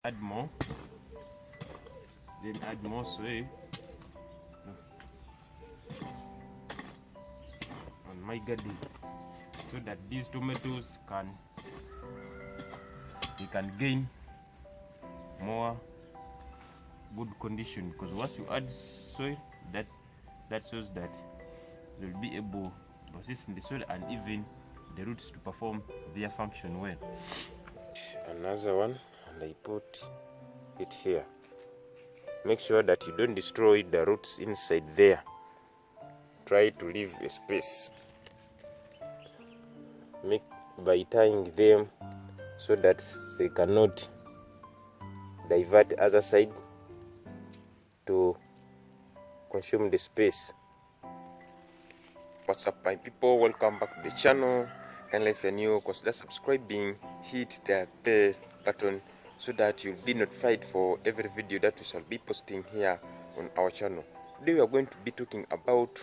Add more, then add more soil on my garden so that these tomatoes can gain more good condition, because once you add soil, that shows that they'll be able to persist in the soil and even the roots to perform their function well. Another one, and I put it here. Make sure that you don't destroy the roots inside there. Try to leave a space by tying them so that they cannot divert the other side to consume the space. What's up, my people? Welcome back to the channel. Kindly, if you're new, consider subscribing, hit the bell button so that you'll be notified for every video that we shall be posting here on our channel. Today we are going to be talking about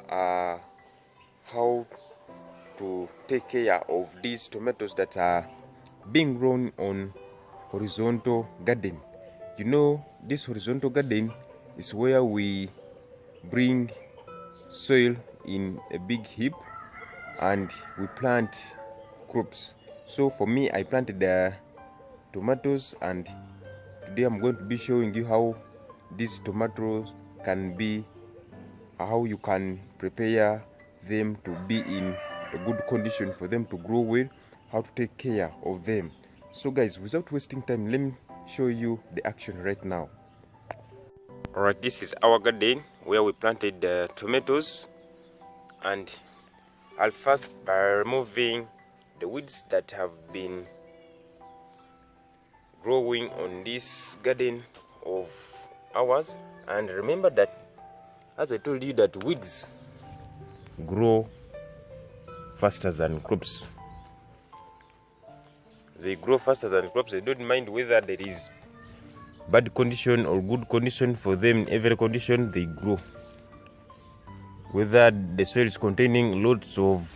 how to take care of these tomatoes that are being grown on horizontal garden. You know, this horizontal garden is where we bring soil in a big heap and we plant crops. So for me, I planted the tomatoes, and today I'm going to be showing you how these tomatoes can be, how you can prepare them to be in a good condition for them to grow well, how to take care of them. So guys, without wasting time, let me show you the action right now. Alright, this is our garden where we planted the tomatoes, and I'll first by removing the weeds that have been growing on this garden of ours. And remember that, as I told you, that weeds grow faster than crops. They grow faster than crops. They don't mind whether there is bad condition or good condition for them. In every condition they grow, whether the soil is containing lots of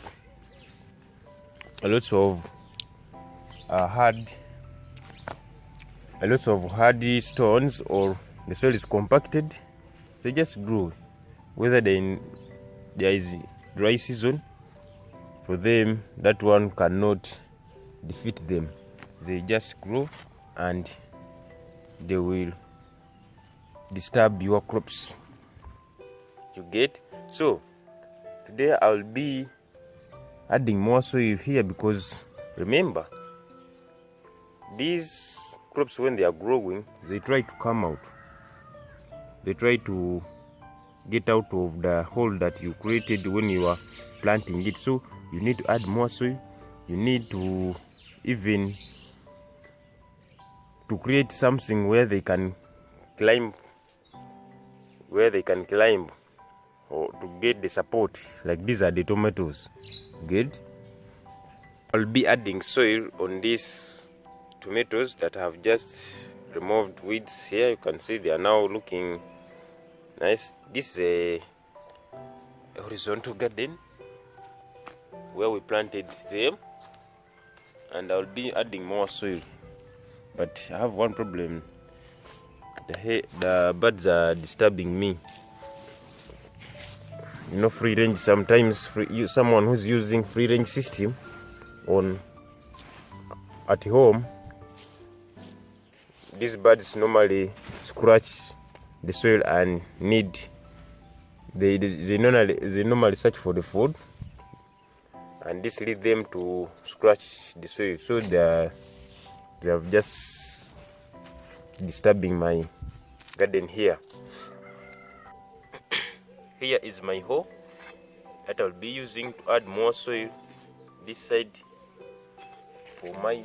hardy stones, or the soil is compacted, they just grow. Whether there is dry season for them, that one cannot defeat them. They just grow and they will disturb your crops. You get? So today I'll be adding more soil here, because remember, these crops, when they are growing, they try to come out. They try to get out of the hole that you created when you are planting it. So you need to add more soil. You need to even to create something where they can climb, or to get the support. Like these are the tomatoes. Good. I'll be adding soil on these tomatoes that have just removed weeds. Here you can see they are now looking nice. This is a horizontal garden where we planted them, and I'll be adding more soil. But I have one problem. The birds are disturbing me. You know, free range, sometimes someone who's using free range system at home, these birds normally scratch the soil and they normally search for the food, and this leads them to scratch the soil. So they have just disturbing my garden here. Here is my hoe that I'll be using to add more soil this side for my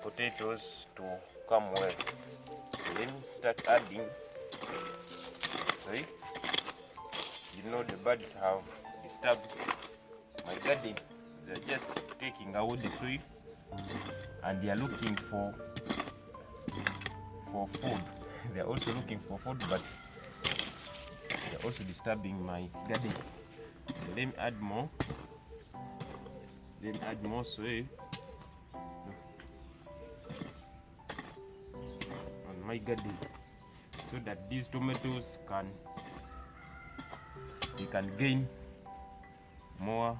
potatoes to come well. So let me start adding soil. You know, the birds have disturbed my garden. They're just taking out the soil and they are looking for food. They are also looking for food, but they are also disturbing my garden. So let me add more. Then add more soil. my garden, so that these tomatoes can gain more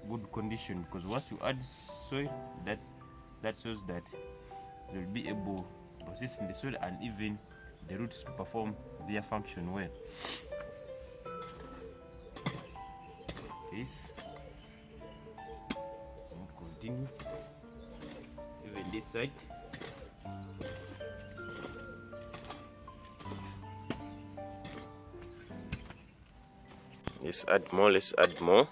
good condition, because once you add soil, that shows that they'll be able to persist in the soil and even the roots to perform their function well. This continue even this side. Let's add more.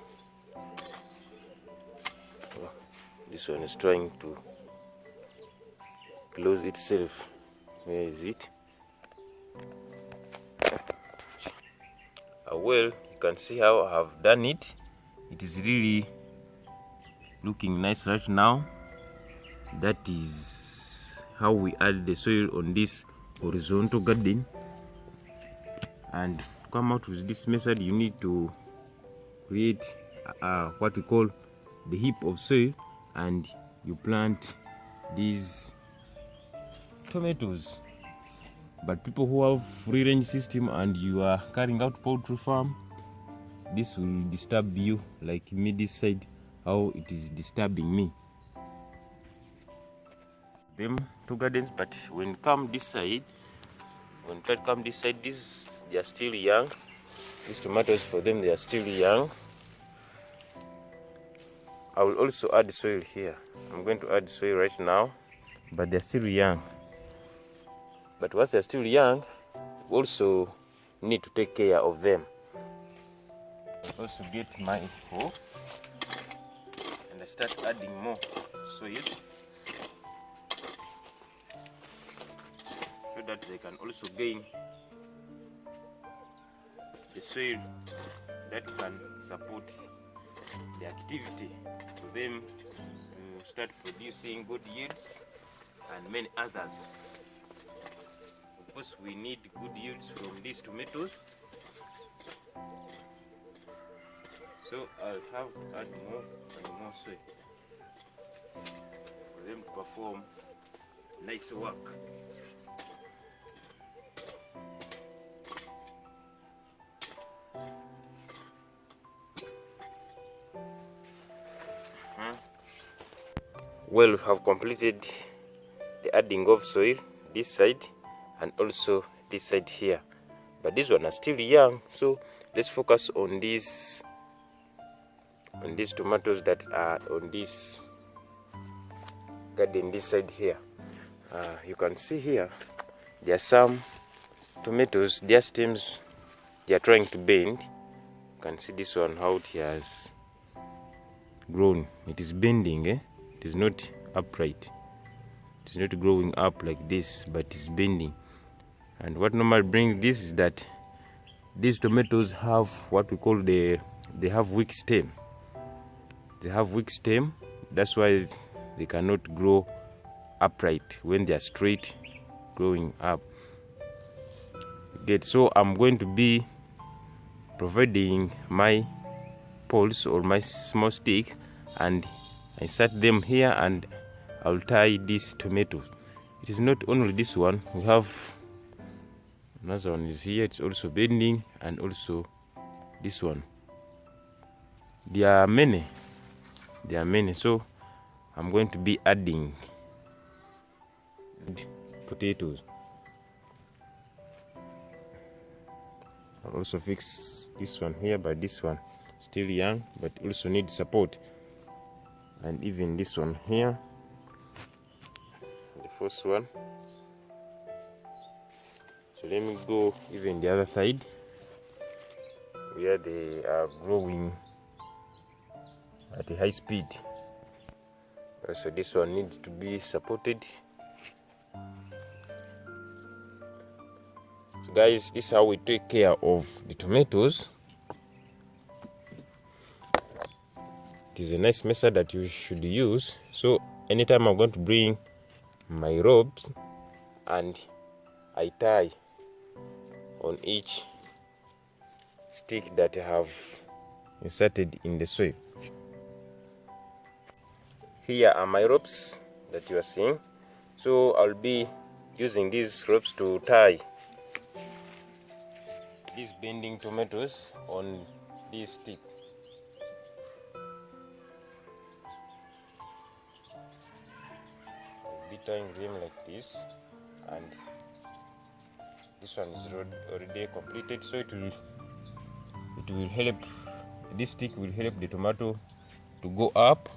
Oh, this one is trying to close itself. Where is it? Well, you can see how I have done it. It is really looking nice right now. That is how we add the soil on this horizontal garden. And to come out with this method, you need to create what we call the heap of soil, and you plant these tomatoes. But people who have free range system and you are carrying out poultry farm, this will disturb you, like me this side, how it is disturbing me. Them two gardens, but when come this side, these they are still young. These tomatoes, for them, they are still young. I will also add soil here. I'm going to add soil right now, but they're still young. But once they're still young, we also need to take care of them. Also get my hoe, and I start adding more soil so that they can also gain the soil that can support the activity for them to start producing good yields and many others. Of course, we need good yields from these tomatoes, so I'll have to add more and more soil for them to perform nice work. Well, we have completed the adding of soil this side and also this side here, but these ones are still young, so let's focus on these tomatoes that are on this garden this side here. You can see here there are some tomatoes, their stems, they are trying to bend. You can see this one, how it has grown. It is bending, It is not upright. It is not growing up like this, but it's bending. And what normally brings this is that these tomatoes have what we call they have weak stem. They have weak stem. That's why they cannot grow upright when they are straight growing up. So I'm going to be providing my poles or my small stick, and I set them here and I'll tie these tomatoes. It is not only this one, we have another one is here, it's also bending, and also this one. There are many, so I'm going to be adding potatoes. I'll also fix this one here, but this one still young but also needs support, and even this one here, the first one. So let me go even the other side where they are growing at a high speed. Also this one needs to be supported. So guys, this is how we take care of the tomatoes. It is a nice method that you should use. So anytime I'm going to bring my ropes and I tie on each stick that I have inserted in the soil. Here are my ropes that you are seeing. So I'll be using these ropes to tie these bending tomatoes on this stick. I'll be tying them like this, and this one is already completed, so it will help. This stick will help the tomato to go up.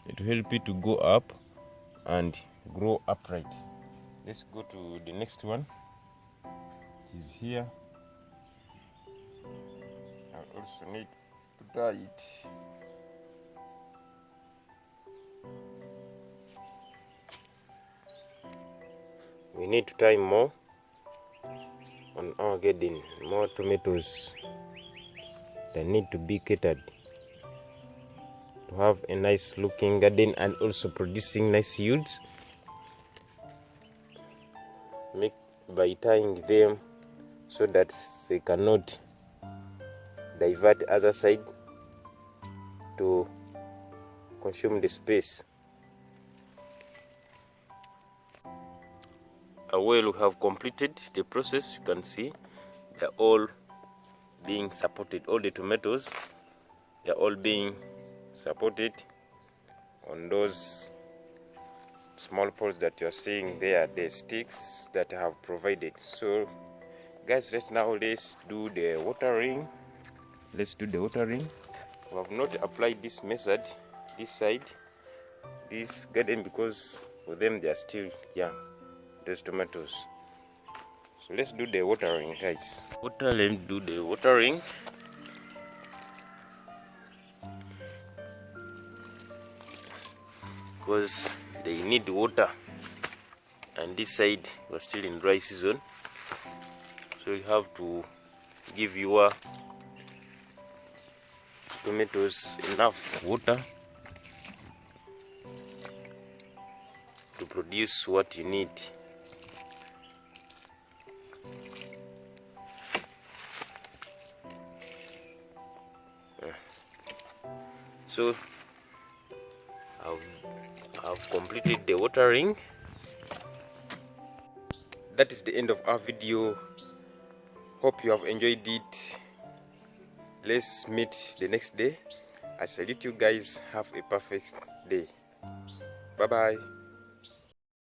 It will help it to go up and grow upright. Let's go to the next one. It is here. I also need to tie it. We need to tie more on our garden, more tomatoes that need to be catered to have a nice looking garden and also producing nice yields. Make by tying them so that they cannot divert other side to consume the space. Well, we have completed the process. You can see they're all being supported. All the tomatoes, they're all being supported on those small poles that you're seeing there, the sticks that I have provided. So guys, right now let's do the watering. Let's do the watering. We have not applied this method this side, this garden, because for them they are still young, those tomatoes. So let's do the watering, guys. Let's do the watering. Because they need water, and this side we're still in dry season, so you have to give your tomatoes enough water to produce what you need. So I've completed the watering. That is the end of our video. Hope you have enjoyed it. Let's meet the next day. I salute you guys. Have a perfect day. Bye bye.